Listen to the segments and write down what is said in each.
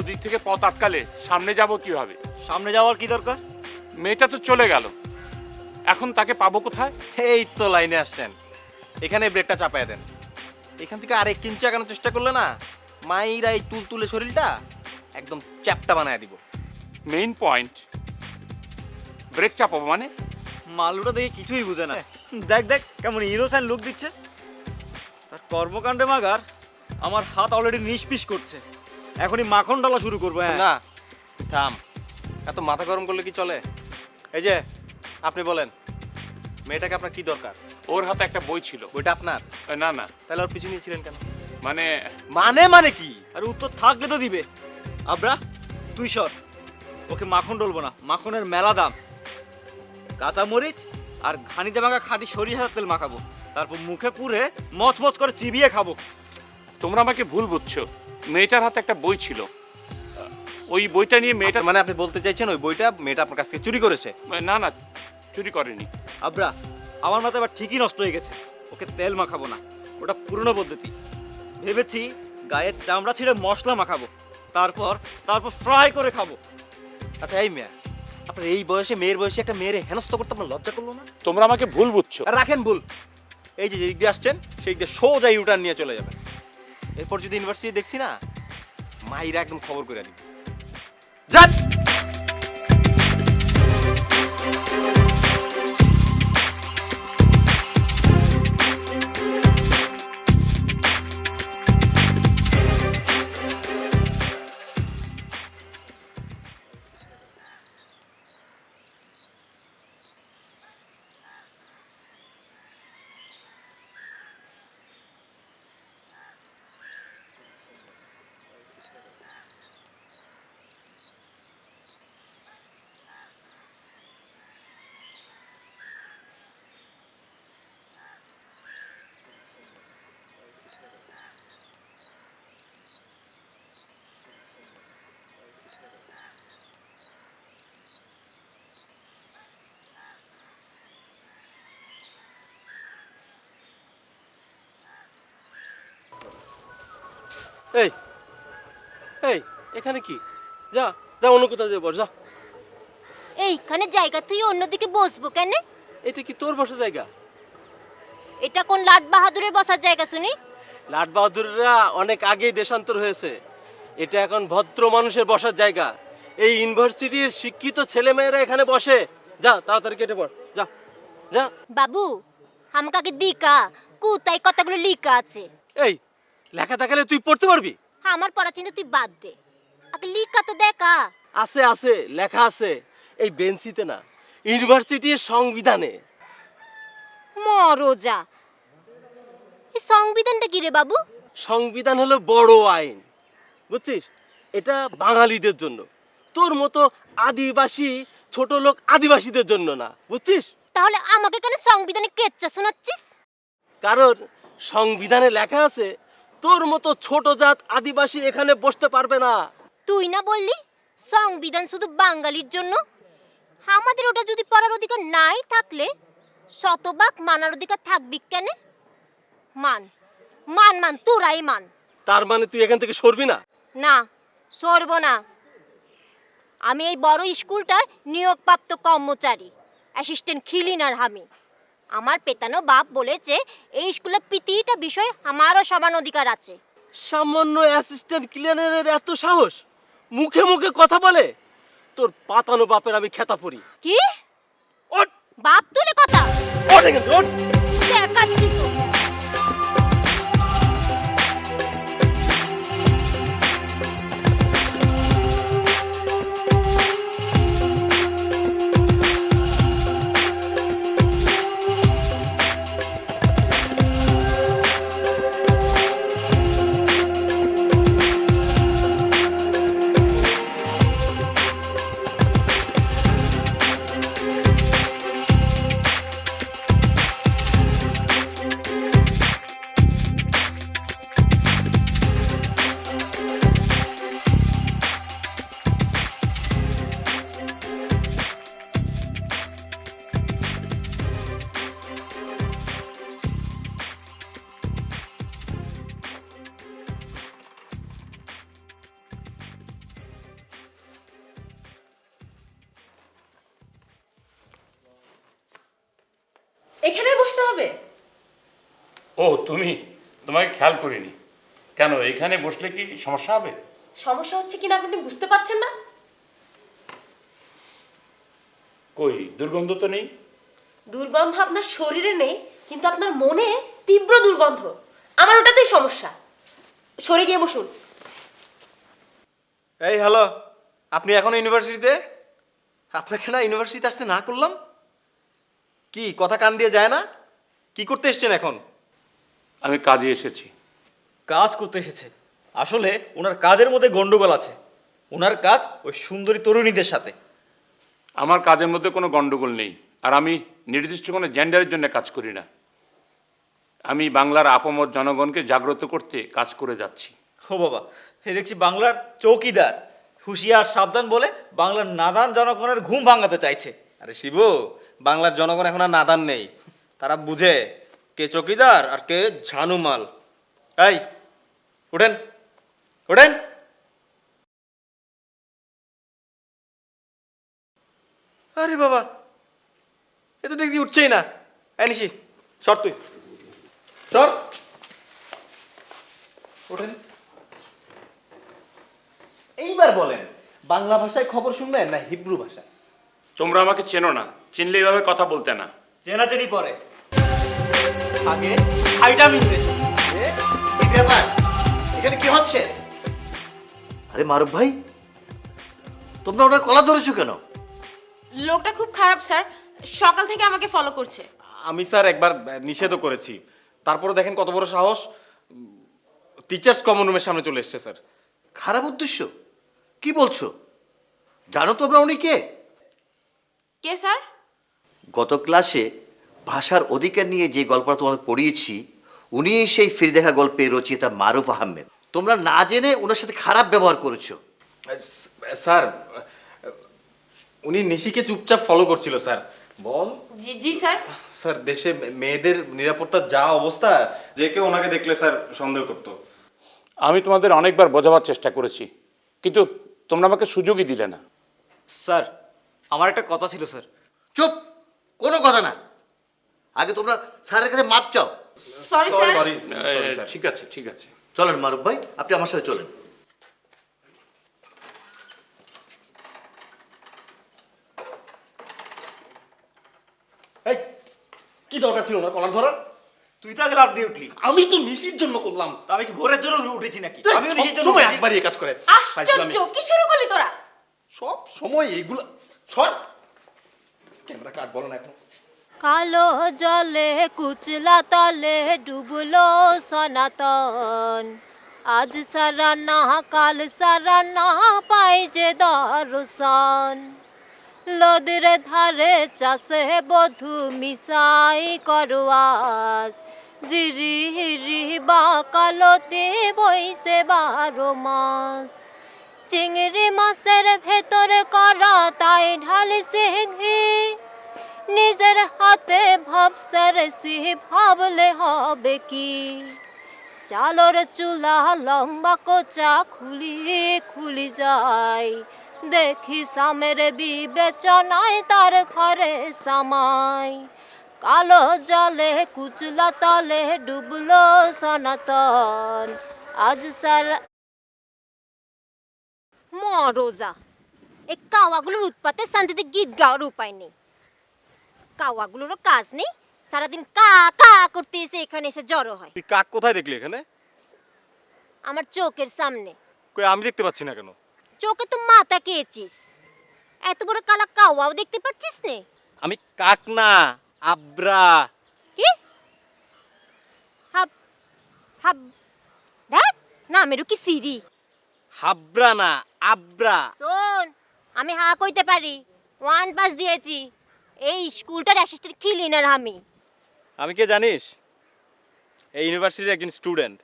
দুদিক থেকে পথ আটকালে সামনে যাব কিভাবে? সামনে যাওয়ার কি দরকার? মেয়েটা তো চলে গেল, এখন তাকে পাবো কোথায়? এই তো লাইনে আসছেন, এখানে ব্রেকটা চাপায় দেন। এখান থেকে আর 1 ইঞ্চি আগানোর চেষ্টা করলে না, মাইরা এই তুলতুলে শরীরটা একদম চ্যাপটা বানায় দিব। মেইন পয়েন্ট, ব্রেক চাপাবো মানে? মালুটা দেখে কিছুই বুঝে না। দেখ দেখ কেমন ইনোসেন্ট লুক দিচ্ছে। তার কর্মকাণ্ডে মাগার আমার হাত অলরেডি নিষ্পিস করছে। এখনই মাখন ডালা শুরু করবো। হ্যাঁ না থাম, এত মাথা গরম করলে কি চলে? এই যে আপনি বলেন, মেয়েটাকে আপনার কি দরকার? ওর হাতে একটা বই ছিল। বইটা আপনার? না না, তাহলে ওর পিছু নিয়েছিলেন কেন? মানে মানে মানে কি? আর উত্তর থাকলে তো দিবে। আবরা তুই সর, ওকে মাখন ডলবো না, মাখনের মেলা দাম। কাঁচা মরিচ আর ঘানিতে মাখা খাঁটি সরিষার তেল মাখাবো, তারপর মুখে পুরে মচমচ করে চিবিয়ে খাবো। তোমরা আমাকে ভুল বুঝছো, মেয়েটার হাতে একটা বই ছিল, ওই বইটা নিয়ে মেয়েটা মানে আপনি বলতে চাইছেন ওই বইটা মেয়েটা আপনার কাছ থেকে চুরি করেছে? না না, চুরি করেনি। আবরা আমার মাথা এবার ঠিকই নষ্ট হয়ে গেছে। ওকে তেল মাখাবো না, ওটা পুরনো পদ্ধতি। ভেবেছি গায়ের চামড়া ছিঁড়ে মশলা মাখাবো, তারপর ফ্রাই করে খাবো। আচ্ছা এই মেয়ে, আপনার এই বয়সে, মেয়ের বয়সে একটা মেয়ের হেনস্থ করতে আপনার লজ্জা করলো না? তোমরা আমাকে ভুল বুঝছো। আর রাখেন ভুল, এই যে যেদিক দিয়ে আসছেন সেই দিক দিয়ে সোজা ইউটার্ন নিয়ে চলে যাবেন। এরপর যদি ইউনিভার্সিটি দেখছি না, মাইরা একদম খবর করে দিবি। যান। এই এই এখানে কি? যা যা অন্য কোথাও যা বস, যা। এইখানে জায়গা তুই অন্যদিকে বসবো কেন? এটা কি তোর বসার জায়গা? এটা কোন লাট বাহাদুরের বসার জায়গা শুনি? লাট বাহাদুররা অনেক আগেই দেশান্তর হয়েছে, এটা এখন ভদ্র মানুষের বসার জায়গা। এই ইউনিভার্সিটির শিক্ষিত ছেলেমেয়েরা এখানে বসে। যা তাড়াতাড়ি কেটে পড়, যা যা। বাবু আমাকে দিকা কুতাই কথাগুলো লিখা আছে। এই লেখা থাকলে তুই পড়তে পারবি? আমার পড়া চিন্তা তুই বাদ দে, আগে লিখা তো দেখা। আছে আছে, লেখা আছে এই বেঞ্চিতে না, ইউনিভার্সিটির সংবিধানে। মরোজা, এই সংবিধানটা কি রে বাবু? সংবিধান হলো বড় আইন, বুঝছিস? এটা বাঙালিদের জন্য, তোর মতো আদিবাসী ছোট লোক আদিবাসীদের জন্য না, বুঝছিস? তাহলে আমাকে কেন সংবিধানে কেচ্চা শোনাচ্ছিস? কারণ সংবিধানে লেখা আছে তোর মতো ছোট জাত আদিবাসী এখানে বসতে পারবে না। তুই না বললি সংবিধান শুধু বাঙালির জন্য? আমাদের ওটা যদি পড়ার অধিকার নাই থাকলে শতভাগ মানার অধিকার থাকবি কেন? মান মান মান তোরাই মান। তার মানে তুই এখান থেকে সরবি না? না, সরব না। আমি এই বড় স্কুলটার নিয়োগপ্রাপ্ত কর্মচারী, অ্যাসিস্ট্যান্ট ক্লিনার। আমি আমার পেতানো বাপ বলেছে এই স্কুলের প্রতিটা বিষয় আমারও সমান অধিকার আছে। সামান্য অ্যাসিস্ট্যান্ট ক্লিনারের এত সাহস, মুখে মুখে কথা বলে? তোর পাতানো বাপের আমি খেতা পড়ি। কি ওঠ বাপ তুলে কথা? ওঠ এখান থেকে, ওঠ। দেখাচ্ছি তো। এখানে বসতে হবে? ও তুমি, তোমাকে খেয়াল করিনি। কেন, এখানে বসলে কি সমস্যা হবে? সমস্যা হচ্ছে কিনা আপনি বুঝতে পারছেন না? কই, দুর্গন্ধ তো নেই। দুর্গন্ধ আপনার শরীরে নেই, কিন্তু আপনার মনে তীব্র দুর্গন্ধ। আমার ওটাতেই সমস্যা। সরে গিয়ে বসুন। এই হ্যালো, আপনি এখন ইউনিভার্সিটিতে? আপনাকে না ইউনিভার্সিটিতে আসতে না করলাম? কি কথা কান দিয়ে যায় না? কি করতে এসছেন এখন? আমি কাজে এসেছি। কাজ করতে এসেছে? আসলে ওনার কাজের মধ্যে গন্ডগোল আছে। ওনার কাজ ওই সুন্দরী তরুণীদের সাথে। আমার কাজের মধ্যে কোনো গন্ডগোল নেই, আর আমি নির্দিষ্ট কোনো জেন্ডারের জন্য কাজ করি না। আমি বাংলার আপামর জনগণকে জাগ্রত করতে কাজ করে যাচ্ছি। ও বাবা, এই দেখছি বাংলার চৌকিদার। হুঁশিয়ার সাবধান বলে বাংলার নাদান জনগণের ঘুম ভাঙাতে চাইছে। আরে শিবু, বাংলার জনগণ এখন আর নাদান নেই। তারা বুঝে কে চৌকিদার আর কে ঝানুমাল। এই উঠেন, উঠেন। আরে বাবা, এ তো দেখি উঠছেই না। নিশি সর, তুই সর, ওঠেন। এইবার বলেন, বাংলা ভাষায় খবর শুনবেন না হিব্রু ভাষায়? তোমরা আমাকে চেনো না, চিনলে এইভাবে কথা বলতে না। চেনাচেনি পরে, আগে হাইটা মিনছে। কি ব্যাপার, এখানে কি হচ্ছে? আরে মারুফ ভাই, তোমরা ওনার কলা ধরেছো কেন? লোকটা খুব খারাপ স্যার, সকাল থেকে আমাকে ফলো করছে। আমি স্যার একবার নিষেধও করেছি, তারপরে দেখেন কত বড় সাহস, টিচার্স কমন রুমের সামনে চলে এসছে স্যার। খারাপ উদ্দেশ্য? কি বলছো? জানো তোমরা উনি কে? কে স্যার? গত ক্লাসে ভাষার অধিকার নিয়ে যে গল্পটা তোমাদের পড়িয়েছি, উনি সেই ফিরে দেখা গল্পে রচয়িতা মারুফ আহমেদ। তোমরা না জেনে ওনার সাথে খারাপ ব্যবহার করেছো। স্যার, উনি নিশিকে চুপচাপ ফলো করছিল স্যার। বল। জি জি স্যার। স্যার, দেশে মেয়েদের নিরাপত্তার যা অবস্থা, যে কেউ ওনাকে দেখলে স্যার সন্দেহ করতো। আমি তোমাদের অনেকবার বোঝাবার চেষ্টা করেছি, কিন্তু তোমরা আমাকে সুযোগই দিলে না। স্যার, আমার একটা কথা ছিল স্যার। চুপ, কোনো কথা না। আগে তোমরা স্যারের কাছে মাপ চাও। Sorry sir. সরি ঠিক আছে, ঠিক আছে। চলেন মারুফ ভাই, আপনি আমার সাথে চলেন। এই, কি দরকার ছিল না কলার ধরার? তুই তো আগে লাভ দিয়ে উঠলি। আমি তো নিশির জন্য করলাম। তা আমি কি ভোরের জন্য উঠেছি নাকি? আমিও নিজের জন্য সময় উঠেছি। একবারই এই কাজ করে। আশ্চর্য, কি শুরু করলি তোরা? সব সময় এইগুলা। সর, ক্যামেরা কাট, বলো না এখন। কালো জলে কুচলা তলে ডুবলো সনাতন, আজ সারা না কাল সারা না পাই যে দর্শন। নদীর ধারে চাষে বধু মিশাই করোয়াস, জিরি হিরি বা কালতে বইসে 12 মাস। চিংড়ি মাছের ভেতরে করা তাই ঢালিছে ঘি, নিজের হাতে ভাবসার সি ভাবলে হবে কি। চালর চুলা লম্বা কোচা খুলি খুলি যায়, দেখি সামের বিবেচনায় তার ঘরে সামাই। কালো জলে কুচলা তলে ডুবলো সনাতন, আজ সারা মরোজা। এই কাওয়াগুলোর উৎপাতে শান্তিতে গীত গাওয়ার উপায় নেই। কাওয়াগুলোরও কাজ নেই, সারাদিন কা কা করতে এসে এখানে এসে জড়ো হয়। তুই কাক কোথায় দেখলি এখানে? আমার চোখের সামনে। কই, আমি দেখতে পাচ্ছি না কেন? চোখে তো মাথা খেয়েছিস, এত বড় কালা কাওয়াও দেখতে পাচ্ছিস নে? আমি কাক না, আব্রা। কি হাব হাব দেখ নামেরও কি সিরি। হাবরা না, আব্রা। শোন, আমি হা কইতে পারি, 1 পাস দিয়েছি। এই স্কুলটার অ্যাসিস্ট্যান্ট ক্লিনার আমি। আমি কে জানিস? এই ইউনিভার্সিটির একজন স্টুডেন্ট,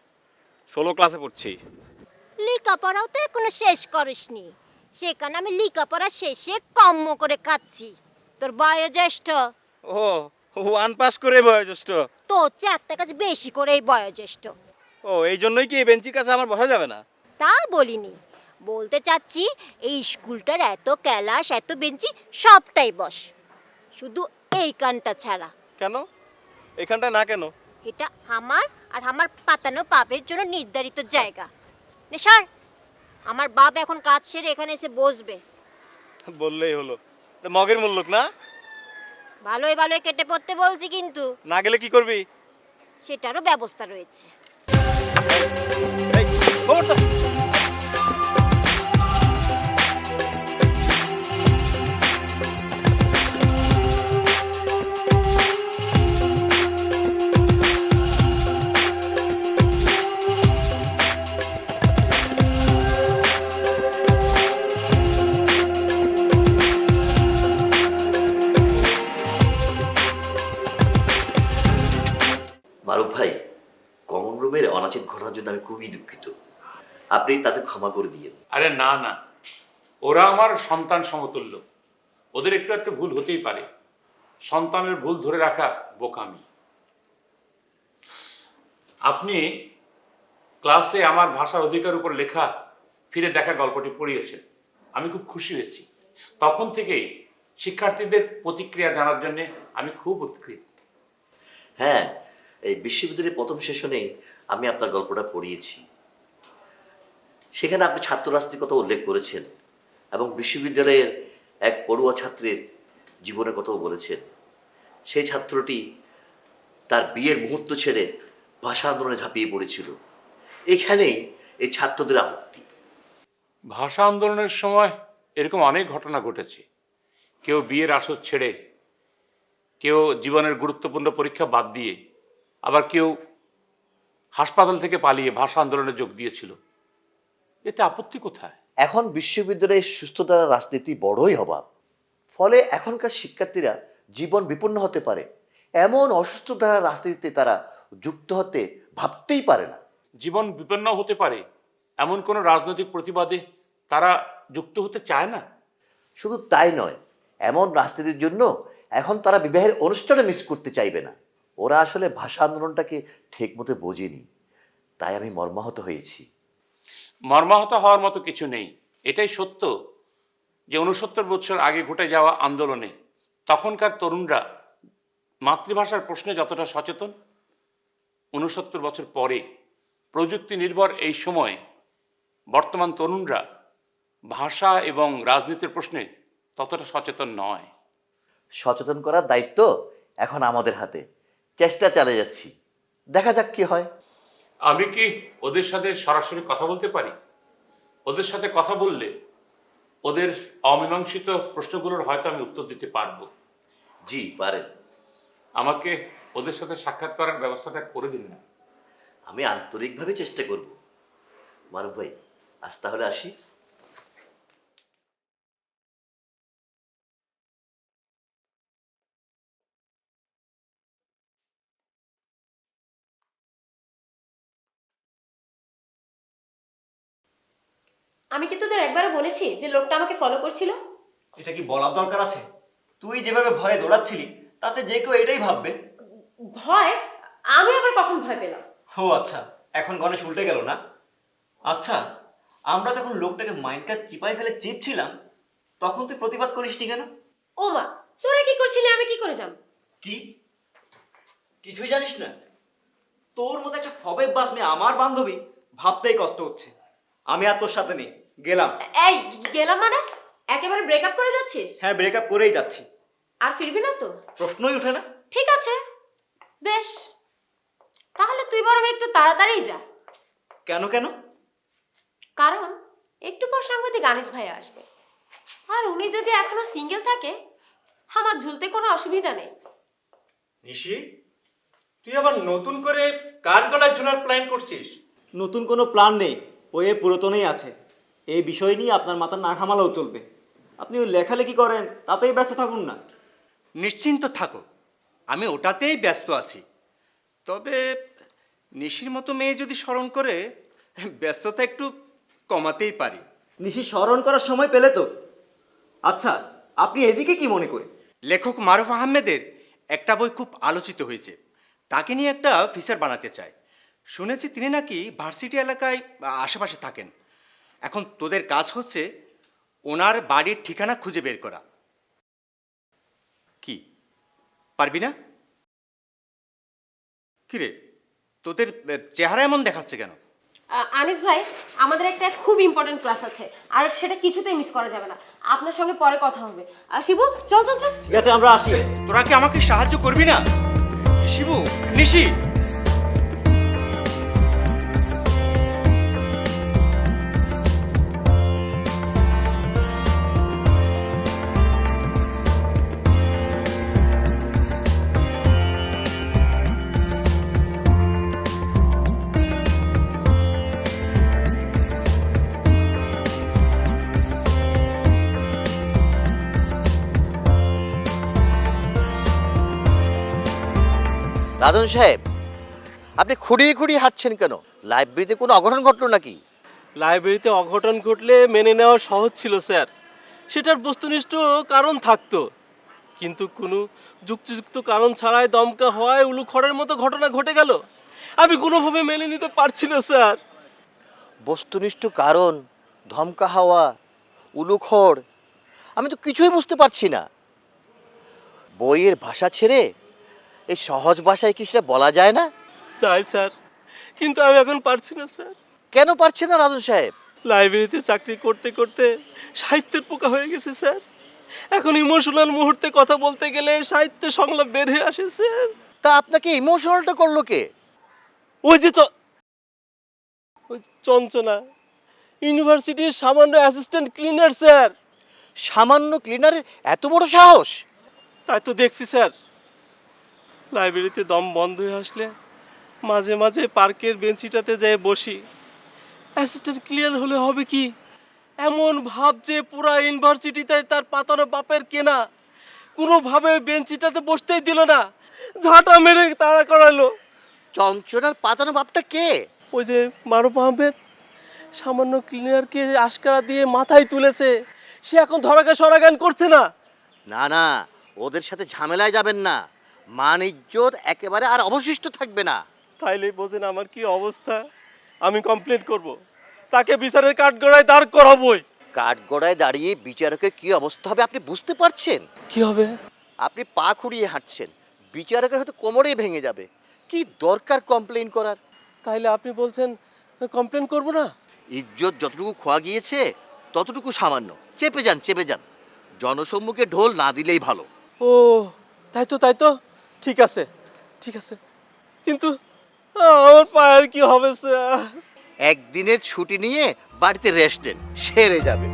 16 ক্লাসে পড়ছি। লেখাপড়াও তো এখনো শেষ করিসনি, সেখানে আমি লেখাপড়া শেষে কম্ম করে খাচ্ছি। তোর বয়োজ্যেষ্ঠ, ও 1 পাস করে বয়োজ্যেষ্ঠ। তোর চেয়ে একটা কাজ বেশি করে এই বয়োজ্যেষ্ঠ। ও, এই জন্যই কি এই বেঞ্চির কাছে আমার বসা যাবে না? তা বলিনি, বলতে চাচ্ছি এই স্কুলটার এত ক্যালাস এত বেঞ্চি সবটাই বস, শুধু এই কানটা ছাড়া। কেন? এখানটা না কেন? এটা আমার আর আমার পাতানো বাপের জন্য নির্ধারিত জায়গা। নে সর, আমার বাপ এখন কাজ সেরে এখানে এসে বসবে। বললেই হলো। তা মগের মুল্লুক না? ভালোই ভালোই কেটে পড়তে বলছি, কিন্তু না গেলে কি করবি? সেটারও ব্যবস্থা রয়েছে। এই, খবরদার। মারুফ ভাই, কমন রুমের অনাচিত ঘটনার জন্য আমি খুবই দুঃখিত। আপনি তাদের ক্ষমা করে দিয়েন। আরে না না, ওরা আমার সন্তান সমতুল্য। ওদের একটু একটু ভুল হতেই পারে। সন্তানের ভুল ধরে রাখা বোকামি। আপনি ক্লাসে আমার ভাষার অধিকার উপর লেখা ফিরে দেখা গল্পটি পড়িয়েছেন, আমি খুব খুশি হয়েছি। তখন থেকেই শিক্ষার্থীদের প্রতিক্রিয়া জানার জন্য আমি খুব উৎকৃত। হ্যাঁ, এই বিশ্ববিদ্যালয়ের প্রথম সেশনে আমি আপনার গল্পটা পড়িয়েছি। সেখানে আপনি ছাত্র রাজনীতির কথা উল্লেখ করেছেন এবং বিশ্ববিদ্যালয়ের এক পড়ুয়া ছাত্রের জীবনের কথাও বলেছেন। সেই ছাত্রটি তার বিয়ের মুহূর্ত ছেড়ে ভাষা আন্দোলনে ঝাঁপিয়ে পড়েছিল। এখানেই এই ছাত্রদের আপত্তি। ভাষা আন্দোলনের সময় এরকম অনেক ঘটনা ঘটেছে। কেউ বিয়ের আসর ছেড়ে, কেউ জীবনের গুরুত্বপূর্ণ পরীক্ষা বাদ দিয়ে, আবার কেউ হাসপাতাল থেকে পালিয়ে ভাষা আন্দোলনে যোগ দিয়েছিল। এতে আপত্তি কোথায়? এখন বিশ্ববিদ্যালয়ে সুস্থতার রাজনীতি বড়ই অভাব। ফলে এখনকার শিক্ষার্থীরা জীবন বিপন্ন হতে পারে এমন অসুস্থ ধারার রাজনীতিতে তারা যুক্ত হতে ভাবতেই পারে না। জীবন বিপন্ন হতে পারে এমন কোনো রাজনৈতিক প্রতিবাদে তারা যুক্ত হতে চায় না। শুধু তাই নয়, এমন রাজনীতির জন্য এখন তারা বিবাহের অনুষ্ঠানে মিস করতে চাইবে না। ওরা আসলে ভাষা আন্দোলনটাকে ঠিকমতো বোঝেনি, তাই আমি মর্মাহত হয়েছি। মর্মাহত হওয়ার মতো কিছু নেই। এটাই সত্য যে 69 বছর আগে ঘটে যাওয়া আন্দোলনে তখনকার তরুণরা মাতৃভাষার প্রশ্নে যতটা সচেতন, 69 বছর পরে প্রযুক্তি নির্ভর এই সময়ে বর্তমান তরুণরা ভাষা এবং রাজনীতির প্রশ্নে ততটা সচেতন নয়। সচেতন করার দায়িত্ব এখন আমাদের হাতে। চেষ্টা চালিয়ে যাচ্ছি, দেখা যাক কি হয়। আমি কি ওদের সাথে সরাসরি কথা বলতে পারি? ওদের সাথে কথা বললে ওদের অমীমাংসিত প্রশ্নগুলোর হয়তো আমি উত্তর দিতে পারবো। জি পারেন। আমাকে ওদের সাথে সাক্ষাৎ করার ব্যবস্থাটা করে দিন না। আমি আন্তরিকভাবে চেষ্টা করব। মারুফ ভাই, আজ তাহলে আসি। আমি কি তোদের একবারও বলেছি যে লোকটা আমাকে ফলো করছিল? এটা কি বলার দরকার আছে? তুই যেভাবে ভয়ে দৌড়াচ্ছিলি তাতে যে কেউ এটাই ভাববে। ভয়? আমি আবার কখন ভয় পেলাম? ও আচ্ছা, এখন গণেশ উল্টে গেল না? আচ্ছা, আমরা যখন লোকটাকে মাইন্ডকার চিপাই ফেলে চিপছিলাম তখন তুই প্রতিবাদ করিসনি কেন? ও মা, তোরা কি করছিলি, আমি কি করে জানব? কি কিছুই জানিস না? তোর মতো একটা ফবে বাস মেয়ে আমার বান্ধবী, ভাবতেই কষ্ট হচ্ছে। আমি আর তোর সাথে নেই, গেলাম। এই গেলাম মানে? একেবারে ব্রেকআপ করে যাচ্ছিস? হ্যাঁ, ব্রেকআপ করেই যাচ্ছি। আর ফিরবি না তো? প্রশ্নই ওঠে না। ঠিক আছে, বেশ, তাহলে তুই বরং একটু তাড়াতাড়ি যা। কেন কেন? কারণ একটু পর সাংবাদিক আনিস ভাই আসবে, আর উনি যদি এখনো সিঙ্গেল থাকে আমার ঝুলতে কোনো অসুবিধা নেই। নিশি, তুই আবার নতুন করে কার গলায় ঝোলার প্ল্যান করছিস? নতুন কোনো প্ল্যান নেই, ওই পুরাতনই আছে। এই বিষয় নিয়ে আপনার মাথা না ঘামালেও চলবে। আপনি ওই লেখালেখি করেন, তাতেই ব্যস্ত থাকুন না। নিশ্চিন্ত থাকো, আমি ওটাতেই ব্যস্ত আছি। তবে নিশির মতো মেয়ে যদি স্মরণ করে, ব্যস্ততা একটু কমাতেই পারি। নিশি স্মরণ করার সময় পেলে তো। আচ্ছা, আপনি এদিকে কি মনে করে? লেখক মারুফ আহমেদের একটা বই খুব আলোচিত হয়েছে, তাকে নিয়ে একটা ফিচার বানাতে চায়। শুনেছি তিনি নাকি ভার্সিটি এলাকায় আশেপাশে থাকেন। এখন তোদের কাজ হচ্ছে ওনার বাড়ির ঠিকানা খুঁজে বের করা। কি পারবি না? কিরে, তোদের চেহারা এমন দেখাচ্ছে কেন? আনিস ভাই, আমাদের একটা খুব ইম্পর্টেন্ট ক্লাস আছে, আর সেটা কিছুতেই মিস করা যাবে না। আপনার সঙ্গে পরে কথা হবে। আর শিবু, চল চল চল। ঠিক আছে, আমরা আসি। তোরা কি আমাকে সাহায্য করবি না? শিবু, নিশি, রাজন সাহেব, আপনি খুঁড়িয়ে খুঁড়িয়ে হাঁটছেন কেন? লাইব্রেরিতে কোনো অঘটন ঘটলো নাকি? লাইব্রেরিতে অঘটন ঘটলে মেনে নেওয়া সহজ ছিল স্যার, সেটার বস্তুনিষ্ঠ কারণ থাকতো, কিন্তু কোনো যুক্তিযুক্ত কারণ ছাড়াই দমকা হওয়ায় উলুখড়ের মতো ঘটনা ঘটে গেল। আমি কোনোভাবে মেনে নিতে পারছি না স্যার। বস্তুনিষ্ঠ কারণ, ধমকা হাওয়া, উলুখড়, আমি তো কিছুই বুঝতে পারছি না। বইয়ের ভাষা ছেড়ে এই সহজ ভাষায় কি সেটা বলা যায় না? চাই স্যার, কিন্তু আমি এখন পারছি না স্যার। কেন পারছে না রাজন সাহেব? লাইব্রেরিতে চাকরি করতে করতে সাহিত্যের পোকা হয়ে গেছে স্যার। এখন ইমোশনাল মুহূর্তে কথা বলতে গেলে সাহিত্যের সংলাপ বের হয়ে আসে স্যার। তা আপনাকে ইমোশনালটা করলো কে? ওই যে ওই চঞ্চনা, ইউনিভার্সিটির সামান্য অ্যাসিস্ট্যান্ট ক্লিনার স্যার। সামান্য ক্লিনারের এত বড় সাহস? তাই তো দেখছি স্যার, লাইব্রেরিতে দম বন্ধ হয়ে আসলে মাঝে মাঝে পার্কের বেঞ্চিটাতে যেয়ে বসি। অ্যাসিস্ট্যান্ট ক্লিয়ার হলে হবে কি, এমন ভাব যে পুরা ইউনিভার্সিটিতে তার পাতানো বাপের কেনা। কোনোভাবে বেঞ্চিটাতে বসতেই দিল না, ঝাঁটা মেরে তাড়া করালো। চঞ্চনার পাতানো বাপটা কে? ওই যে মারুফ আহমেদ, সামান্য ক্লিনারকে আশকারা দিয়ে মাথায় তুলেছে। সে এখন ধরাকে সরাগান করছে না। না না, ওদের সাথে ঝামেলায় যাবেন না, মান ইজ্জত একেবারে আর অবশিষ্ট থাকবে না। তাইলেই বোঝেন আমার কি অবস্থা। আমি কমপ্লেন করব, তাকে বিচারের কাঠগড়ায় দাঁড় করাবই। কাঠগড়ায় দাঁড়িয়ে বিচারকের কি অবস্থা হবে আপনি বুঝতে পারছেন? কি হবে? আপনি পা খুঁড়িয়ে হাঁটছেন, বিচারকের হয়তো কোমরেই ভেঙে যাবে। কি দরকার কমপ্লেন করার? তাইলে আপনি বলছেন কমপ্লেন করব না? ইজ্জত যতটুকু খোয়া গিয়েছে ততটুকু সামান্য, চেপে যান চেপে যান। জনসম্মুখে ঢোল না দিলেই ভালো। ও তাই তো, ঠিক আছে ঠিক আছে, কিন্তু আমার পায়ের কি হবে স্যার? একদিনের ছুটি নিয়ে বাড়িতে রেস্ট নেন, সেরে যাবে।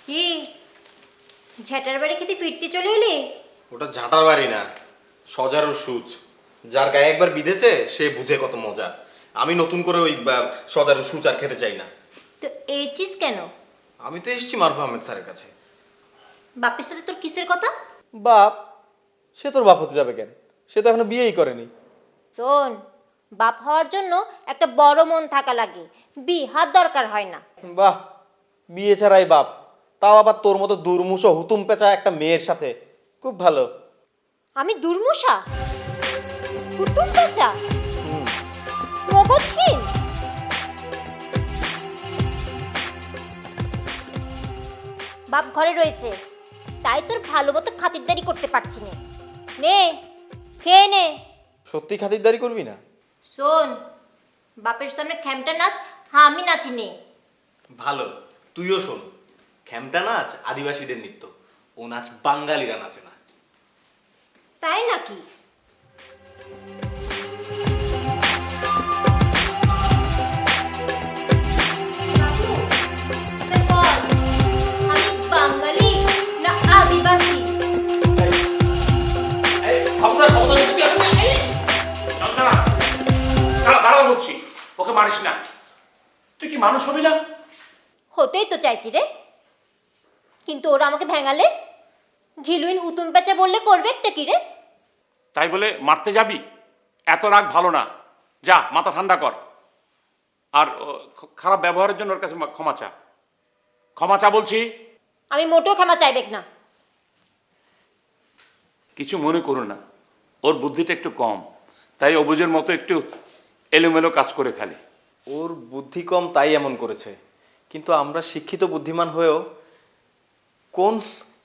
কি ঝেটার বাড়ি খেতে ফিরতে চলে এলি? ওটা ঝাঁটার বাড়ি না, সজারু সুচ। যার গায়ে একবার বিঁধেছে সে বুঝে কত মজা। আমি নতুন করে ওই সজারু সুচ আর খেতে চাই না। তো এসেছিস কেন? আমি তো এসেছি মারুফ আহমেদ স্যারের কাছে। বাপের সাথে তোর কিসের কথা? বাপ? সে তোর বাপ হতে যাবে কেন? সে তো এখনো বিয়েই করেনি। শোন, বাপ হওয়ার জন্য একটা বড় মন থাকা লাগে, বিহার দরকার হয় না। বাহ, বিয়ে ছাড়াই বাপ, তাও আবার তোর মতো দুর্মুষো হুতুম পেঁচা একটা মেয়ের সাথে। খুব ভালো। আমি দুর্মুষা, কুতুম পেঁচা, মগজহীন? বাপ ঘরে রয়েছে, তাই তোর ভালো মতো খাতিরদারি করতে পারছি না। নে, খেয়ে নে। সত্যি খাতিরদারি করবি না? শোন, বাপের সামনে খ্যামটা নাচ, হ্যাঁ আমি নাচি নে। ভালো, তুইও শোন। খ্যামটা নাচ আদিবাসীদের নৃত্য, ও নাচ বাঙালিরা নাচে না। তাই নাকি? বাবু, এবার বল, আমি বাঙালি না আদিবাসী? দাঁড়া বলছি, ওকে মারিস না। তুই কি মানুষ হবি না? হতেই তো চাইছি রে, কিন্তু ওরা আমাকে ভেঙালে, ঘিলুইন উতুম পেঁচা বললে করবে একটা কি রে? তাই বলে মারতে যাবি? এত রাগ ভালো না, যা মাথা ঠান্ডা কর। আর খারাপ ব্যবহারের জন্য ওর কাছে ক্ষমা চা, ক্ষমা চা বলছি। আমি মোটেও ক্ষমা চাইবেক না। কিছু মনে করো না, ওর বুদ্ধিটা একটু কম, তাই অবুজের মতো একটু এলোমেলো কাজ করে ফেলে। ওর বুদ্ধি কম তাই এমন করেছে, কিন্তু আমরা শিক্ষিত বুদ্ধিমান হয়েও কোন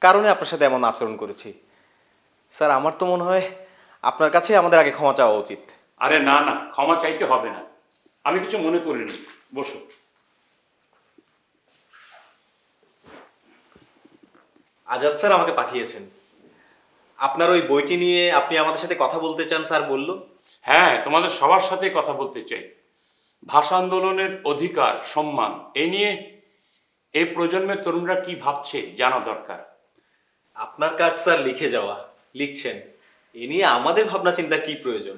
কারণে আপনার সাথে এমন আচরণ করেছি? স্যার, আমার তো মনে হয় আপনার কাছে আমাদের আগে ক্ষমা চাওয়া উচিত। আরে না না, ক্ষমা চাইতে হবে না, আমি কিছু মনে করিনি। বসো। আজাদ স্যার আমাকে পাঠিয়েছেন, আপনার ওই বইটি নিয়ে আপনি আমাদের সাথে কথা বলতে চান স্যার বলল। হ্যাঁ, তোমাদের সবার সাথে কথা বলতে চাই। ভাষা আন্দোলনের অধিকার, সম্মান এ নিয়ে এই প্রজন্মের তরুণরা কি ভাবছে জানা দরকার। আপনার কাজ স্যার লিখে যাওয়া, লিখছেন, এ নিয়ে আমাদের ভাবনা চিন্তার কি প্রয়োজন?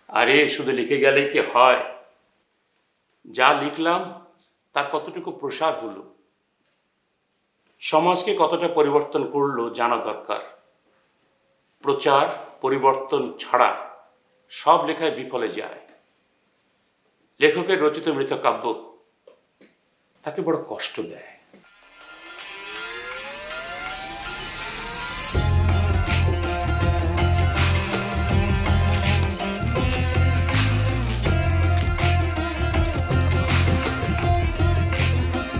আরে শুধু লিখে গেলেই কি হয়? যা লিখলাম তার কতটুকু প্রসার হলো, সমাজকে কতটা পরিবর্তন করলো জানা দরকার। প্রচার পরিবর্তন ছাড়া সব লেখায় বিফলে যায়। লেখকের রচিত মৃতকাব্য তাকে বড় কষ্ট দেয়।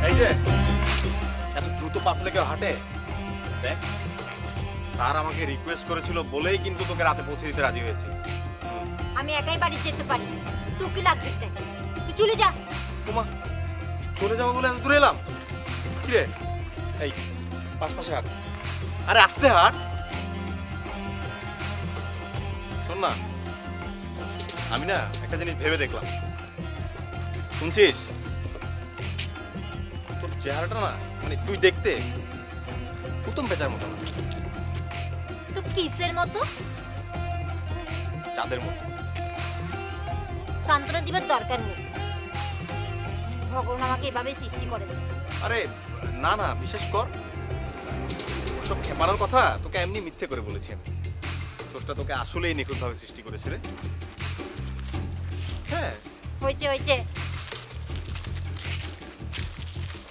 এই যে এত দ্রুত পা ফেলে কেউ হাঁটে? দেখ, স্যার আমাকে রিকোয়েস্ট করেছিল বলেই কিন্তু তোকে রাতে পৌঁছে দিতে রাজি হয়েছি। আমি একাই বাড়ি যেতে পারি, তুই কি লাগবে নাকি? তুই চলে যা। তোমা চলে যাবো বলে এত দূরে এলাম? কিরে, এই পাশে হাট। আরে আস্তে হাট। শোন না, আমি না একটা জিনিস ভেবে দেখলাম, শুনছিস? তোর চেহারাটা না, মানে তুই দেখতে উত্তম পেঁচার মতো না, তো কিসের মতো? চাঁদের মতো। সান্ত্বনা দিবার দরকার নেই, ভগবান আমাকে এভাবেই সৃষ্টি করেছে। আরে না না, বিশ্বাস কর, ওসব খেপানোর কথা তোকে এমনি মিথ্যে করে বলেছি আমি। তোরটা তোকে আসলেই নিখুঁতভাবে সৃষ্টি করেছে রে। হ্যাঁ। হয়েছে হয়েছে।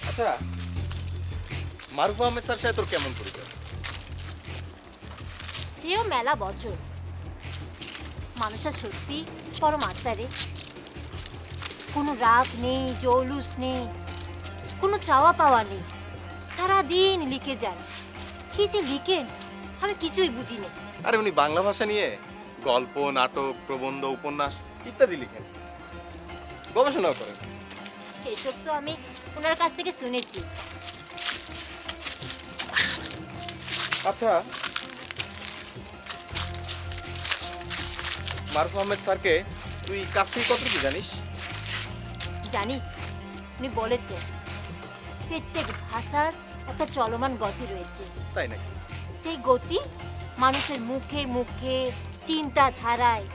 আচ্ছা, মারুফ আহমেদ স্যার সাথে তোর কেমন পরিচয়? সেও মেলা বছর। মানুষের সত্যি পরম আত্মারে, কোনো রাগ নেই, জৌলুস নেই, কোনো চাওয়া পাওয়া নেই, সারাদিন লিখে যান। কি যে লিখে আমি কিছুই বুঝি না। আরে উনি বাংলা ভাষা নিয়ে গল্প, নাটক, প্রবন্ধ, উপন্যাস ইত্যাদি লিখেন, গবেষণাও করেন। এসব তো আমি ওনার কাছ থেকে শুনেছি। আচ্ছা, মারুফ আহমেদ স্যারকে তুই কাছ থেকে কতটুকু জানিস? জানিস, উনি বলেছেন প্রত্যেক ভাষার একটা চলমান গতি রয়েছে। তাই নাকি? সেই গতি মানুষের মুখে মুখে, চিন্তাধারায়।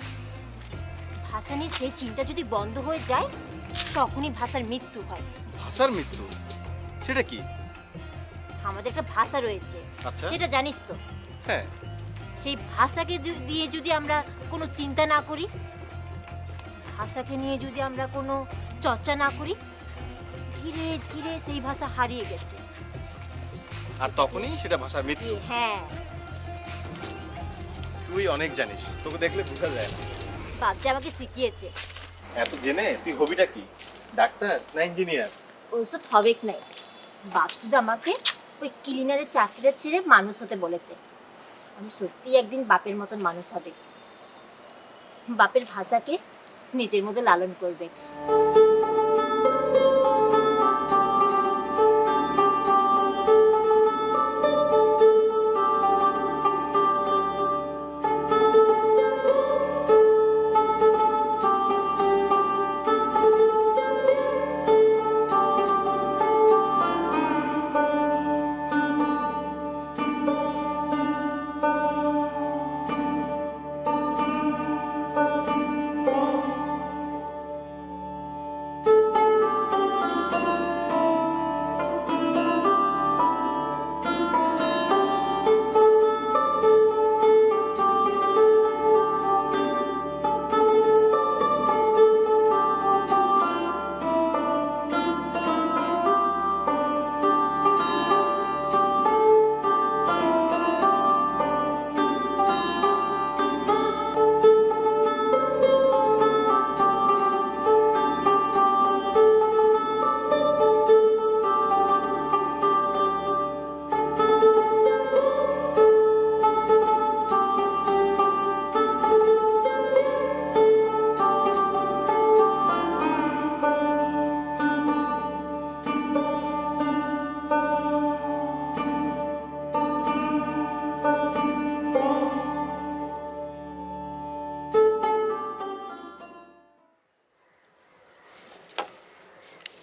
ভাষা নিয়ে সেই চিন্তা যদি বন্ধ হয়ে যায়, তখনই ভাষার মৃত্যু হয়। ভাষার মৃত্যু? সেটা কি? আমাদের একটা ভাষা রয়েছে, আচ্ছা। সেটা জানিস তো? হ্যাঁ। সেই ভাষাকে দিয়ে যদি আমরা কোনো চিন্তা না করি, ভাষাকে নিয়ে যদি আমরা কোনো চর্চা না করি, ধীরে ধীরে সেই ভাষা হারিয়ে গেছে। আর তখনই সেটা ভাষার মৃত্যু। হ্যাঁ। তুই অনেক জানিস, তোকে দেখলে বোঝা যায় না। বাচ্চা আমাকে শিখিয়েছে। এত জেনে তুই হবিটা কি? ডাক্তার না ইঞ্জিনিয়ার? ওসব হবেক নাই। বাপ শুধু আমাকে ওই ক্লিনারের চাকরিটা ছেড়ে মানুষ হতে বলেছে। আমি সত্যি একদিন বাপের মতন মানুষ হবে, বাপের ভাষাকে নিজের মধ্যে লালন করবে।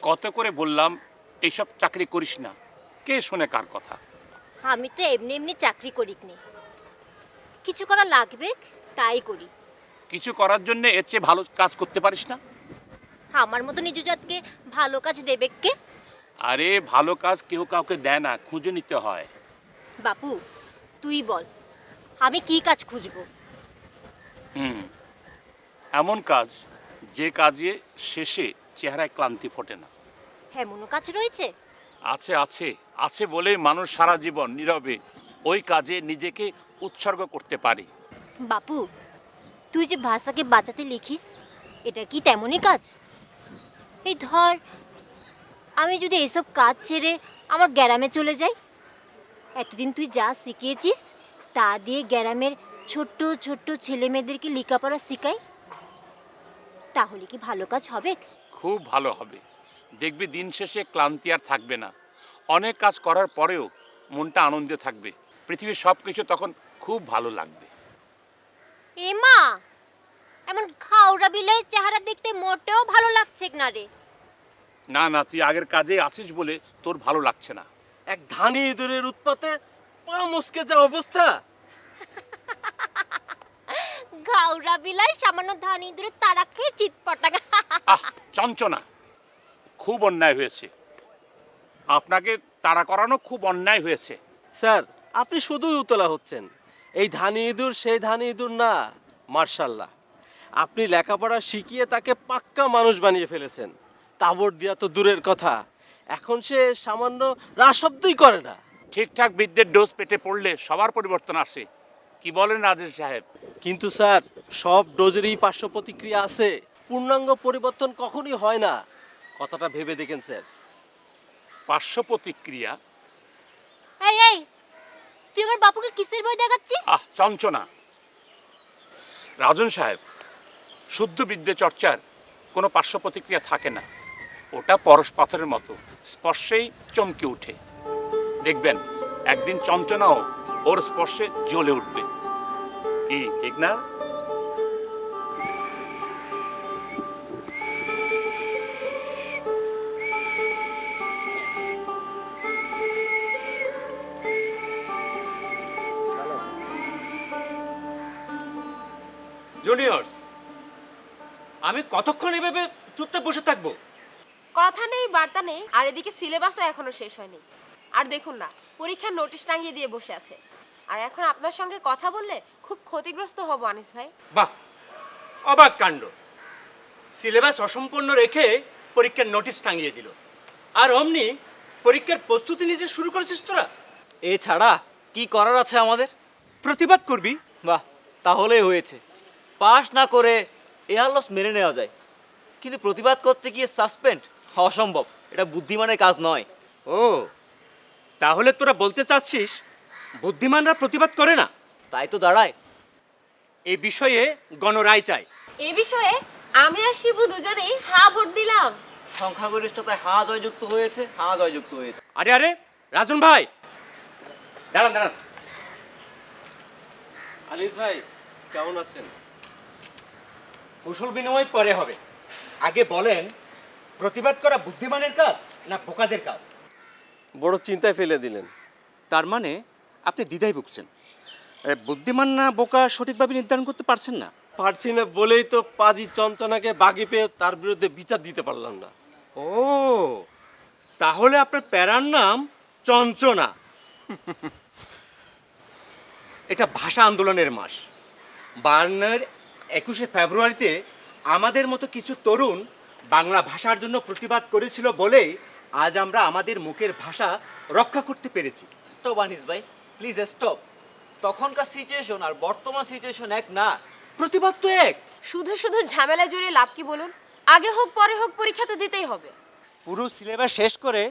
কত করে বললাম এইসব চাকরি করিস না, কে শোনে কার কথা? আমি তো এমনি এমনি চাকরি করিকনি, কিছু করা লাগবে তাই করি। কিছু করার জন্য এর চেয়ে ভালো কাজ করতে পারিস না? আমার মতো নিজ জাতকে ভালো কাজ দেবে কে? আরে ভালো কাজ কেউ কাউকে দেয় না, খুঁজে নিতে হয়। বাপু তুই বল, আমি কি কাজ খুঁজবো? এমন কাজ যে কাজে শেষে চেহারায় ক্লান্তি ফোটে না। এমনও কাজ রয়েছে? আছে আছে আছে বলেই মানুষ সারা জীবন নীরবে ওই কাজে নিজেকে উৎসর্গ করতে পারে। বাপু তুই যে ভাষাকে বাঁচাতে লিখিস, এটা কি তেমনই কাজ? এই ধর আমি যদি এসব কাজ ছেড়ে আমার গ্রামে চলে যাই, এতদিন তুই যা শিখিয়েছিস তা দিয়ে গ্রামের ছোট্ট ছোট্ট ছেলে মেয়েদেরকে লেখাপড়া শিখাই, তাহলে কি ভালো কাজ হবে? খুব ভালো হবে, দেখবি দিন শেষে ক্লান্তি আর থাকবে না। অনেক কাজ করার পরেও মনটা আনন্দে থাকবে, পৃথিবীর সব কিছু তখন খুব ভালো লাগবে। এ মা, এমন খাওড়া বিলাই চেহারা দেখতে মোটেও ভালো লাগছে না রে। না না, তুই আগের কাজে আছিস বলে তোর ভালো লাগছে না। এক ধানি ইঁদুরের উৎপাতে পা মুসকে যা অবস্থা। খাওড়া বিলাই সামান্য ধানি দূরে তারা খেয়ে চিৎপটাকা। আহ চঞ্চনা, খুব অন্যায় হয়েছে, আপনাকে তাড়া করানো খুব অন্যায় হয়েছে। স্যার আপনি শুধুই উতলা হচ্ছেন। এই ধানি ইঁদুর সেই ধানি ইঁদুর না, মার্শাল্লাহ আপনি লেখাপড়া শিখিয়ে তাকে পাক্কা মানুষ বানিয়ে ফেলেছেন। তাবড় দিয়া তো দূরের কথা, এখন সে সামান্য রাশব্দই করে না। ঠিকঠাক বিদ্যের ডোজ পেটে পড়লে সবার পরিবর্তন আসে, কি বলেন রাজেশ সাহেব? কিন্তু স্যার সব ডোজেরই পার্শ্ব প্রতিক্রিয়া আছে, পূর্ণাঙ্গ পরিবর্তন কখনই হয় না। কথাটা ভেবে দেখেন স্যার। পার্শ্ব প্রতিক্রিয়া? এই এই, তুই আমার বাপুকে কিসের বই দেখাচ্ছিস? আহ চঞ্চনা, রাজন সাহেব, শুদ্ধ বিদ্যে চর্চার কোনো পার্শ্ব প্রতিক্রিয়া থাকে না, ওটা পরশ পাথরের মতো, স্পর্শেই চমকে উঠে। দেখবেন একদিন চঞ্চনাও ওর স্পর্শে জ্বলে উঠবে। কি ঠিক না? জুনিয়র্স, আমি কতক্ষণ এভাবে চুপচাপ বসে থাকবো? কথা নেই বার্তা নেই, আর এদিকে সিলেবাসও এখনো শেষ হয়নি। আর দেখুন না, পরীক্ষার নোটিশ টাঙিয়ে দিয়ে বসে আছে। আর এখন আপনার সঙ্গে কথা বললে খুব ক্ষতিগ্রস্ত হব আনিস ভাই। বাহ, অবাক কাণ্ড! সিলেবাস অসম্পূর্ণ রেখে পরীক্ষার নোটিশ টাঙিয়ে দিল, আর অমনি পরীক্ষার প্রস্তুতি নিজে শুরু করেছিস তোরা? এছাড়া কি করার আছে আমাদের? প্রতিবাদ করবি? বাহ, তাহলেই হয়েছে। পাস না করে এয়ারলস মেনে নেওয়া যায়, কিন্তু প্রতিবাদ করতে গিয়ে সাসপেন্ড অসম্ভব। এটা বুদ্ধিমানের কাজ নয়। ও, তাহলে তোরা বলতে চাচ্ছিস বুদ্ধিমানরা প্রতিবাদ করে না? তাই তো দাঁড়ায়। এই বিষয়ে গণরায় চাই। এই বিষয়ে আমি আর শিবু দুজনেই হা ভোট দিলাম। সংখ্যাগরিষ্ঠতায় হা জয়যুক্ত হয়েছে, হা জয়যুক্ত হয়েছে। আরে আরে, রাজন ভাই দাঁড়ান দাঁড়ান। আনিস ভাই কেমন আছেন? কুশল বিনিময় পরে হবে, আগে বলেন প্রতিবাদ করা বুদ্ধিমানের কাজ না বোকাদের কাজ? বড় চিন্তায় ফেলে দিলেন। তার মানে আপনি দ্বিধায় ভুগছেন, বুদ্ধিমান না বোকা সঠিকভাবে নির্ধারণ করতে পারছেন না। পারছি না বলেই তো পাজি চঞ্চনাকে বাগি পেয়ে তার বিরুদ্ধে বিচার দিতে পারলাম না। ও, তাহলে আপনার প্যারার নাম চঞ্চনা। এটা ভাষা আন্দোলনের মাস। 52-এর 21শে ফেব্রুয়ারিতে আমাদের মতো কিছু তরুণ বাংলা ভাষার জন্য প্রতিবাদ করেছিল বলেই আজ আমরা আমাদের মুখের ভাষা রক্ষা করতে পেরেছি। স্টপ আনিস ভাই, প্লিজ স্টপ। তখনকার সিচুয়েশন আর বর্তমান সিচুয়েশন এক না। প্রতিবাদ তো এক। শুধু শুধু ঝামেলা জড়িয়ে লাভ কি বলুন? আগে হোক পরে হোক পরীক্ষা তো দিতেই হবে। পুরো সিলেবাস শেষ করে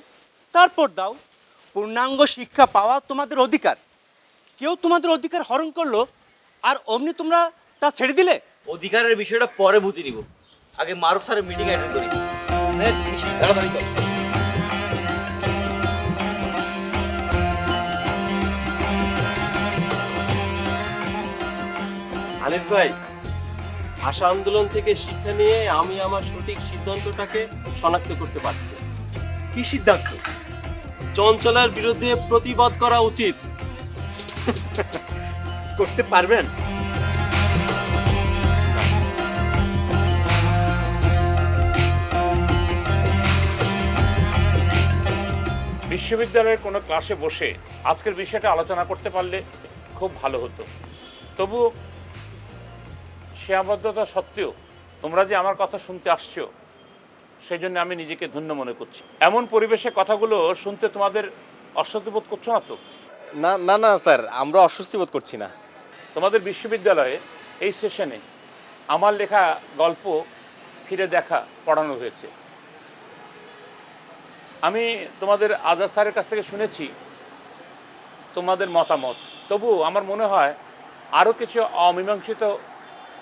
তারপর দাও। পূর্ণাঙ্গ শিক্ষা পাওয়া তোমাদের অধিকার। কেউ তোমাদের অধিকার হরণ করলো আর অমনি তোমরা তা ছেড়ে দিলে? অধিকারের বিষয়টা পরে বুঝে নিব, আগে মারুফ স্যারের মিটিং অ্যাটেন্ড করি। তাড়াতাড়ি চল। আনিস ভাই, ভাষা আন্দোলন থেকে শিক্ষা নিয়ে আমি আমার সঠিক সিদ্ধান্তটাকে শনাক্ত করতে পারছে। কি সিদ্ধান্ত? চঞ্চলার বিরুদ্ধে প্রতিবাদ করা উচিত। করতে পারবেন? বিশ্ববিদ্যালয়ের কোনো ক্লাসে বসে আজকের বিষয়টা আলোচনা করতে পারলে খুব ভালো হতো। তবুও সীমাবদ্ধতা সত্ত্বেও তোমরা যে আমার কথা শুনতে আসছো সেই জন্য আমি নিজেকে ধন্য মনে করছি। এমন পরিবেশে কথাগুলো শুনতে তোমাদের অস্বস্তি বোধ করছো না তো? না না না স্যার, আমরা অস্বস্তি বোধ করছি না। তোমাদের বিশ্ববিদ্যালয়ে এই সেশনে আমার লেখা গল্প ফিরে দেখা পড়ানো হয়েছে। আমি তোমাদের আজাদ স্যারের কাছ থেকে শুনেছি তোমাদের মতামত। তবুও আমার মনে হয় আরও কিছু অমীমাংসিত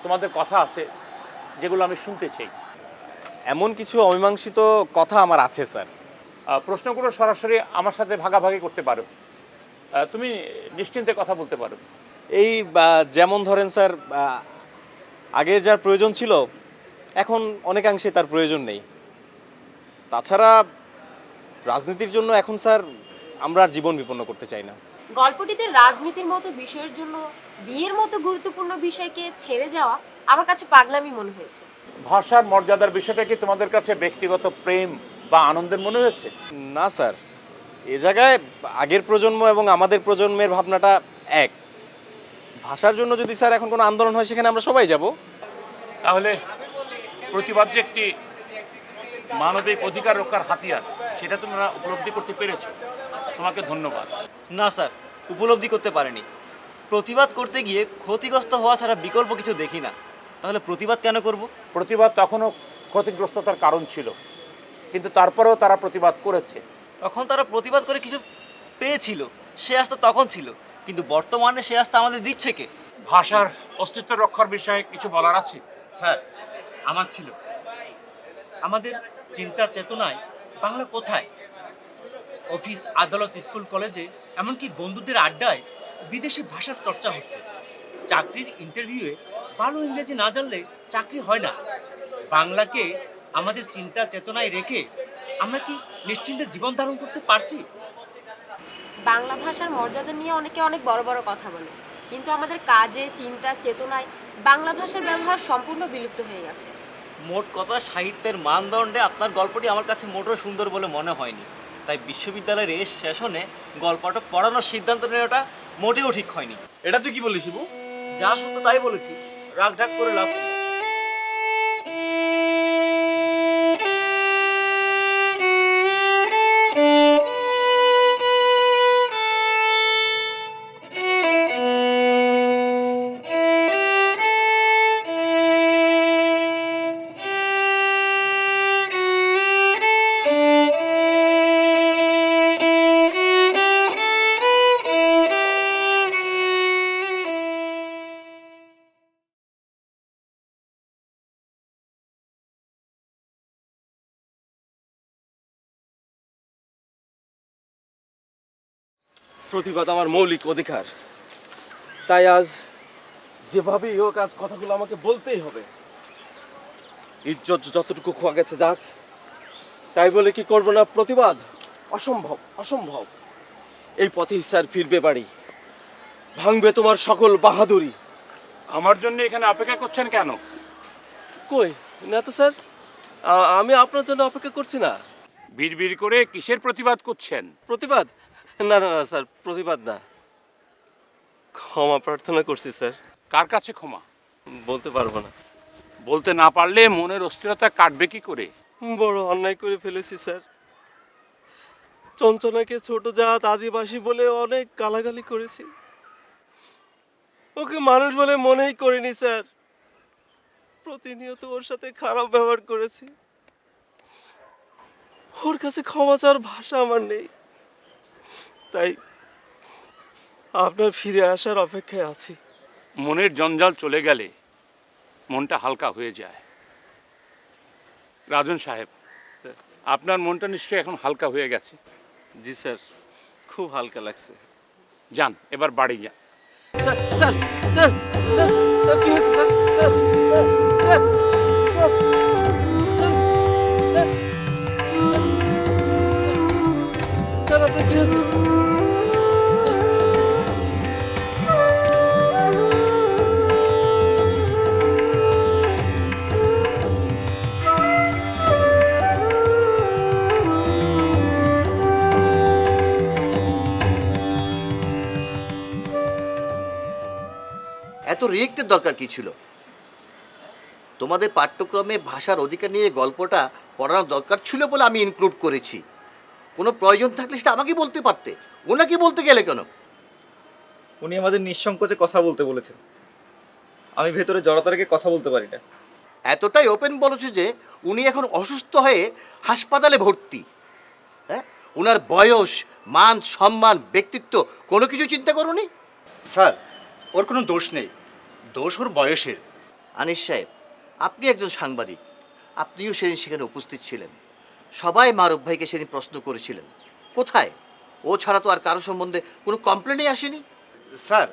তোমাদের কথা আছে যেগুলো আমি শুনতে চাই। এমন কিছু অমীমাংসিত কথা আমার আছে স্যার। প্রশ্নগুলো সরাসরি আমার সাথে ভাগাভাগি করতে পারো। তুমি নিশ্চিন্তে কথা বলতে পারো। এই যেমন ধরেন স্যার, আগের যার প্রয়োজন ছিল এখন অনেকাংশে তার প্রয়োজন নেই। তাছাড়া রাজনীতির জন্য এখন স্যার আমরা আর জীবন বিপন্ন করতে চাই না। গল্পটিতে রাজনীতির মতো বিষয়ের জন্য বিয়ের মতো গুরুত্বপূর্ণ বিষয়কে ছেড়ে যাওয়া আমার কাছে পাগলামি মনে হয়েছে। ভাষার মর্যাদার বিষয়টা কি তোমাদের কাছে ব্যক্তিগত প্রেম বা আনন্দের মনে হয়েছে? না স্যার, এ জায়গায় আগের প্রজন্ম এবং আমাদের প্রজন্মের ভাবনাটা এক। ভাষার জন্য যদি স্যার এখন কোনো আন্দোলন হয় সেখানে আমরা সবাই যাব। তাহলে প্রতিবাদ যে একটি মানবিক অধিকার রক্ষার হাতিয়ার সেটা তোমরা উপলব্ধি করতে পেরেছো, তোমাকে ধন্যবাদ। না স্যার, উপলব্ধি করতে পারেনি। প্রতিবাদ করতে গিয়ে ক্ষতিগ্রস্ত হওয়া ছাড়া বিকল্প কিছু দেখি না। তাহলে প্রতিবাদ কেন করব? প্রতিবাদ তখনও ক্ষতিগ্রস্ততার কারণ ছিল, কিন্তু তারপরেও তারা প্রতিবাদ করেছে। তখন তারা প্রতিবাদ করে কিছু পেয়েছিল, সে আস্থা তখন ছিল, কিন্তু বর্তমানে সে আস্থা আমাদের দিচ্ছে কে? ভাষার অস্তিত্ব রক্ষার বিষয়ে কিছু বলার আছে? স্যার, আমার ছিল। আমাদের চিন্তার চেতনায় বাংলা কোথায়? অফিস, আদালত, স্কুল, কলেজে, এমনকি বন্ধুদের আড্ডায় বিদেশি ভাষার চর্চা হচ্ছে। চাকরির ইন্টারভিউয়ে ভালো ইংরেজি না জানলে চাকরি হয় না। বাংলাকে আমাদের চিন্তা চেতনায় রেখে আমরা কি নিশ্চিন্তে জীবন ধারণ করতে পারছি? বাংলা ভাষার মর্যাদা নিয়ে অনেকে অনেক বড় বড় কথা বলে, কিন্তু আমাদের কাজে, চিন্তা, চেতনায় বাংলা ভাষার ব্যবহার সম্পূর্ণ বিলুপ্ত হয়ে গেছে। মোট কথা, সাহিত্যের মানদণ্ডে আপনার গল্পটি আমার কাছে মোটেও সুন্দর বলে মনে হয়নি। তাই বিশ্ববিদ্যালয়ের এই সেশনে গল্পটা পড়ানোর সিদ্ধান্ত নেওয়াটা মোটেও ঠিক হয়নি। এটা তুই কি বললি শিবু? যা সত্য তাই বলেছি, রাগ ঢাক করে লাভ নেই। প্রতিবাদ আমার মৌলিক অধিকার, তাই আজ যেভাবেই হোক আজ কথাগুলো আমাকে বলতেই হবে। ইজ্জত যতটুকু খোয়া গেছে যাক, তাই বলে কি করব না প্রতিবাদ? অসম্ভব, অসম্ভব। এই পথেই স্যার ফিরবে বাড়ি, ভাঙবে তোমার সকল বাহাদুরি। আমার জন্য এখানে অপেক্ষা করছেন কেন? কই না তো স্যার, আমি আপনার জন্য অপেক্ষা করছি না। বিড়বিড় করে কিসের প্রতিবাদ করছেন? প্রতিবাদ? না না না স্যার, প্রতিবাদ না, ক্ষমা প্রার্থনা করছি স্যার। কার কাছে ক্ষমা? বলতে পারবো না। বলতে না পারলে মনের অস্থিরতা কাটবে কি করে? বড় অন্যায় করে ফেলেছি স্যার। চঞ্চনাকে ছোট জাত, আদিবাসী বলে অনেক গালাগালি করেছি। ওকে মানুষ বলে মনেই করিনি স্যার। প্রতিনিয়ত ওর সাথে খারাপ ব্যবহার করেছি। ওর কাছে ক্ষমা চাওয়ার ভাষা আমার নেই। তাই আপনার ফিরে আসার অপেক্ষায় আছি। মনের জঞ্জাল চলে গেলে মনটা হালকা হয়ে যায়। রাজন সাহেব, আপনার মনটা নিশ্চয়ই এখন হালকা হয়ে গেছে। জি স্যার, খুব হালকা লাগছে। যান, এবার বাড়ি যান। Sir sir sir sir sir কি হয়েছে sir? Sir sir sir sir আপনার কি হয়েছে? এত রিয়েক্টের দরকার কি ছিল? তোমাদের পাঠ্যক্রমে ভাষার অধিকার নিয়ে গল্পটা পড়ানোর দরকার ছিল বলে আমি ইনক্লুড করেছি। কোনো প্রয়োজন থাকলে সেটা আমাকে বলতে পারতে, ওনাকে বলতে গেলে কেন? উনি আমাদের নিঃসংকোচে কথা বলতে বলেছেন। আমি ভেতরে জড়তা রেখে কথা বলতে পারি না। এতটাই ওপেন বলেছে যে উনি এখন অসুস্থ হয়ে হাসপাতালে ভর্তি। হ্যাঁ, ওনার বয়স, মান সম্মান, ব্যক্তিত্ব কোনো কিছু চিন্তা করোনি? স্যার, ওর কোনো দোষ নেই, দোষ ওর বয়সের। আনিস সাহেব, আপনি একজন সাংবাদিক, আপনিও সেদিন সেখানে উপস্থিত ছিলেন। সবাই মারুফ ভাইকে সেদিন প্রশ্ন করেছিলেন, কোথায় ও ছাড়া তো আর কারো সম্বন্ধে কোনো কমপ্লেনই আসেনি। স্যার,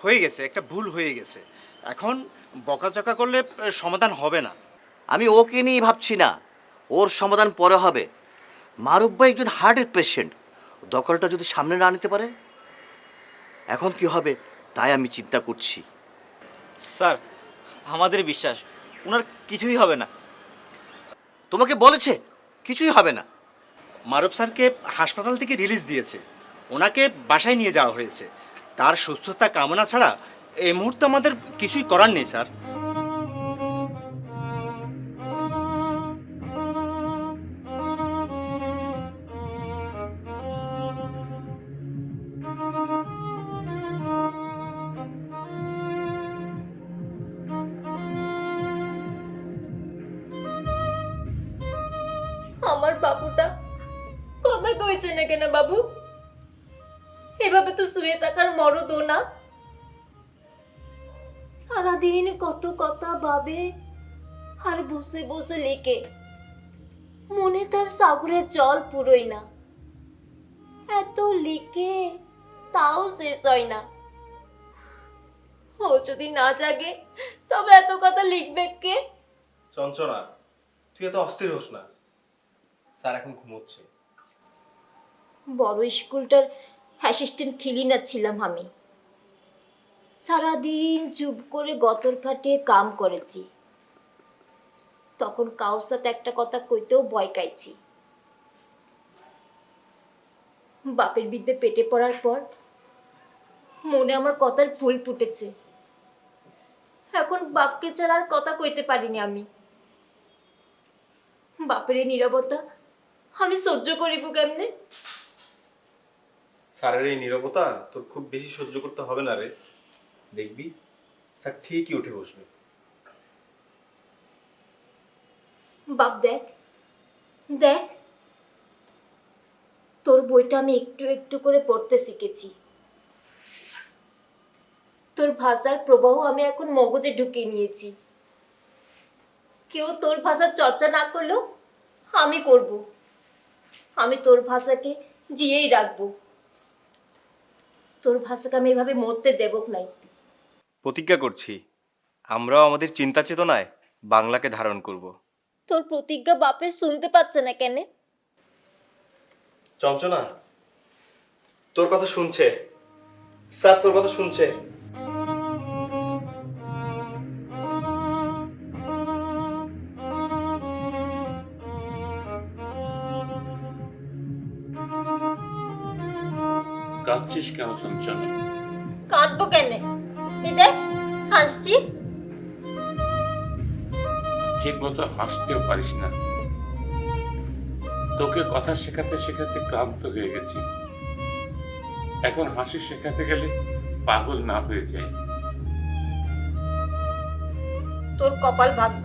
হয়ে গেছে, একটা ভুল হয়ে গেছে। এখন বকাঝকা করলে সমাধান হবে না। আমি ওকে নিয়ে ভাবছি না, ওর সমাধান পরে হবে। মারুফ ভাই একজন হার্টের পেশেন্ট, দখলটা যদি সামনে না নিতে পারে এখন কি হবে তাই আমি চিন্তা করছি। স্যার, আমাদের বিশ্বাস ওনার কিছুই হবে না। তোমাকে বলেছে কিছুই হবে না? মারুফ স্যারকে হাসপাতাল থেকে রিলিজ দিয়েছে, ওনাকে বাসায় নিয়ে যাওয়া হয়েছে। তার সুস্থতা কামনা ছাড়া এই মুহূর্তে আমাদের কিছুই করার নেই স্যার। আমার বাবুটা কথা কইছে না কেন বাবু? এভাবে তো শুয়ে থাকার মরদও না। সারাদিন কত কথা ভাবে আর বসে বসে লেখে, মনে তার সাগরের জল পুরোই না। এত লিখে তাও শেষ হয় না। ও যদি না জাগে তবে এত কথা লিখবে কে? চঞ্চনা, তুই এত অস্থির হোস না। স্যার এখন ঘুমোচ্ছে। বড় স্কুলটার অ্যাসিস্ট্যান্ট ক্লিনার ছিলাম আমি। সারাদিন চুপ করে গতর খাটিয়ে কাম করেছি। তখন কারোর সাথে একটা কথা কইতেও ভয় পাইছি। বাপের বিদ্যে পেটে পড়ার পর মনে আমার কথার ফুল ফুটেছে। এখন বাপকে ছাড়া আর কথা কইতে পারিনি আমি। বাপের এই নীরবতা আমি সহ্য করিব কেমনে? স্যারের এই নীরবতা তোর খুব বেশি সহ্য করতে হবে না রে, দেখবি স্যার ঠিকই উঠে বসবে। বাপ দেখ দেখ, তোর বইটা আমি একটু একটু করে পড়তে শিখেছি। তোর ভাষার প্রবাহ আমি এখন মগজে ঢুকিয়ে নিয়েছি। কেউ তোর ভাষার চর্চা না করলেও আমি করব। আমি তোর ভাষাকে জিয়েই রাখবো। তোর ভাষাকে আমি এভাবে মরতে দেব নাই। প্রতিজ্ঞা করছি, আমরাও আমাদের চিন্তা চেতনায় বাংলাকে ধারণ করব। তোর প্রতিজ্ঞা বাপের শুনতে পাচ্ছে না কেন? চঞ্চনা, তোর কথা শুনছে, স্যার তোর কথা শুনছে। কাঁদছিস কেন চঞ্চনা? কাঁদবো কেন? এই দেখ হাসছি। ঠিক মতো হাসতেও পারিস না। তোকে কথা শেখাতে শেখাতে ক্লান্ত হয়ে গেছি। এখন হাসি শেখাতে গেলে পাগল না হয়ে যায়। তোর কপাল ভাগ্য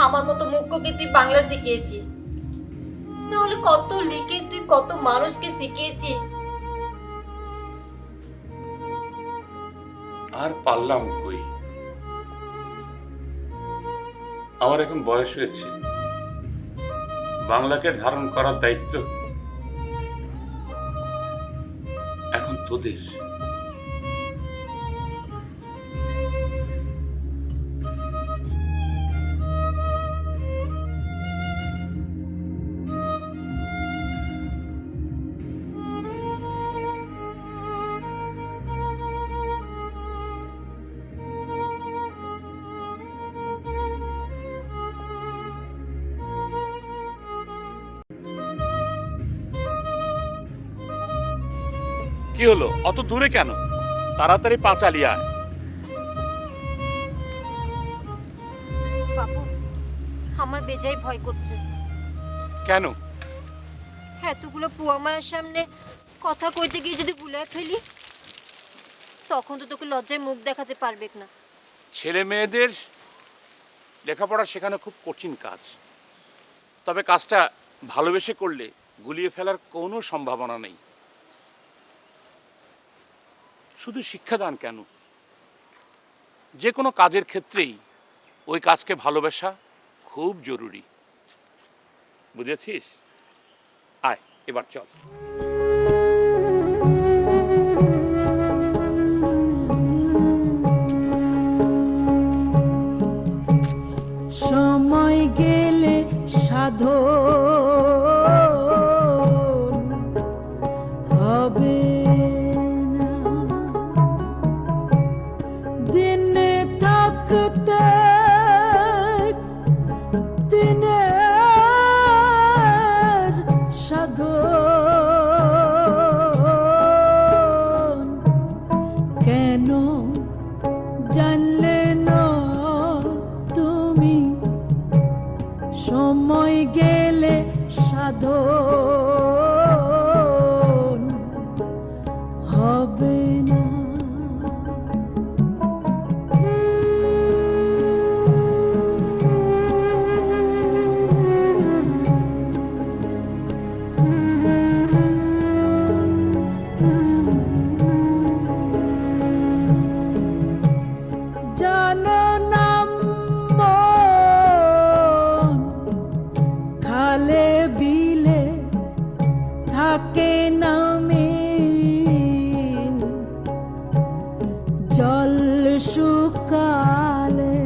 আমার মতো মূর্খকে তুই বাংলা শিখিয়েছিস, নাহলে কত লিখে তুই কত মানুষকে শিখিয়েছিস। আর পারলাম কই, আমার এখন বয়স হয়েছে। বাংলাকে ধারণ করার দায়িত্ব এখন তোদের। কি হলো, অত দূরে কেন? তাড়াতাড়ি পা চালিয়ে আয়। বাবু, আমার বেজায় ভয় করছে। কেন? এতগুলো পুয়া মায়ের সামনে কথা কইতে গিয়ে যদি ভুলে ফেলি, তখন তো তোকে লজ্জায় মুখ দেখাতে পারবে না। ছেলে মেয়েদের লেখাপড়া শেখানো খুব কঠিন কাজ, তবে কাজটা ভালোবেসে করলে গুলিয়ে ফেলার কোনো সম্ভাবনা নেই। শুধু শিক্ষাদান কেন, যে কোনো কাজের ক্ষেত্রেই ওই কাজকে ভালোবাসা খুব জরুরি। বুঝেছিস? আয় এবার চল। সময় গেলে সাধন হবে না, দিনে থাকতে দিনের সাধন কেন জানলে না তুমি, সময় গেলে সাধন হবে না। জানো না মন খালে বিলে থাকে নামিন, জল শুকালে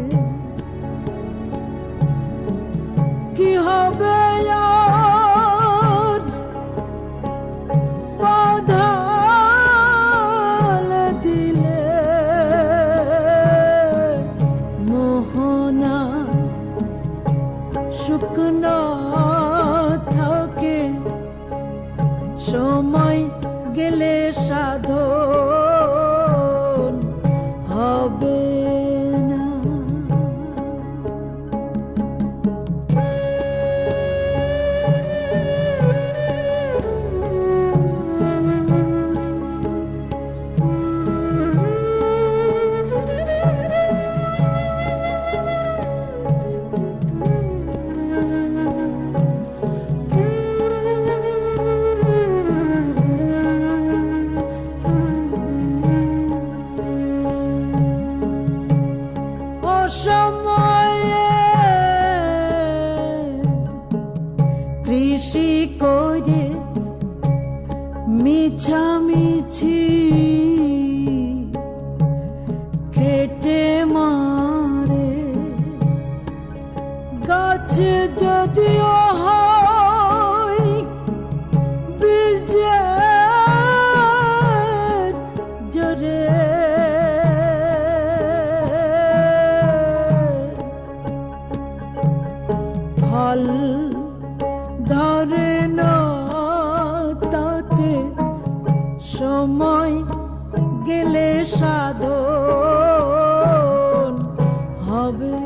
কি হবে আর বাঁধাল দিলে মোহনা শুকনো থাকে, সময় গেলে সাধন হবে না। অসময়ে কৃষি করে মিছামিছি খেটে মারে, গাছ যদিও হয় বীজের জোরে, ফল ধরে না তাতে, সময় গেলে সাধন হবে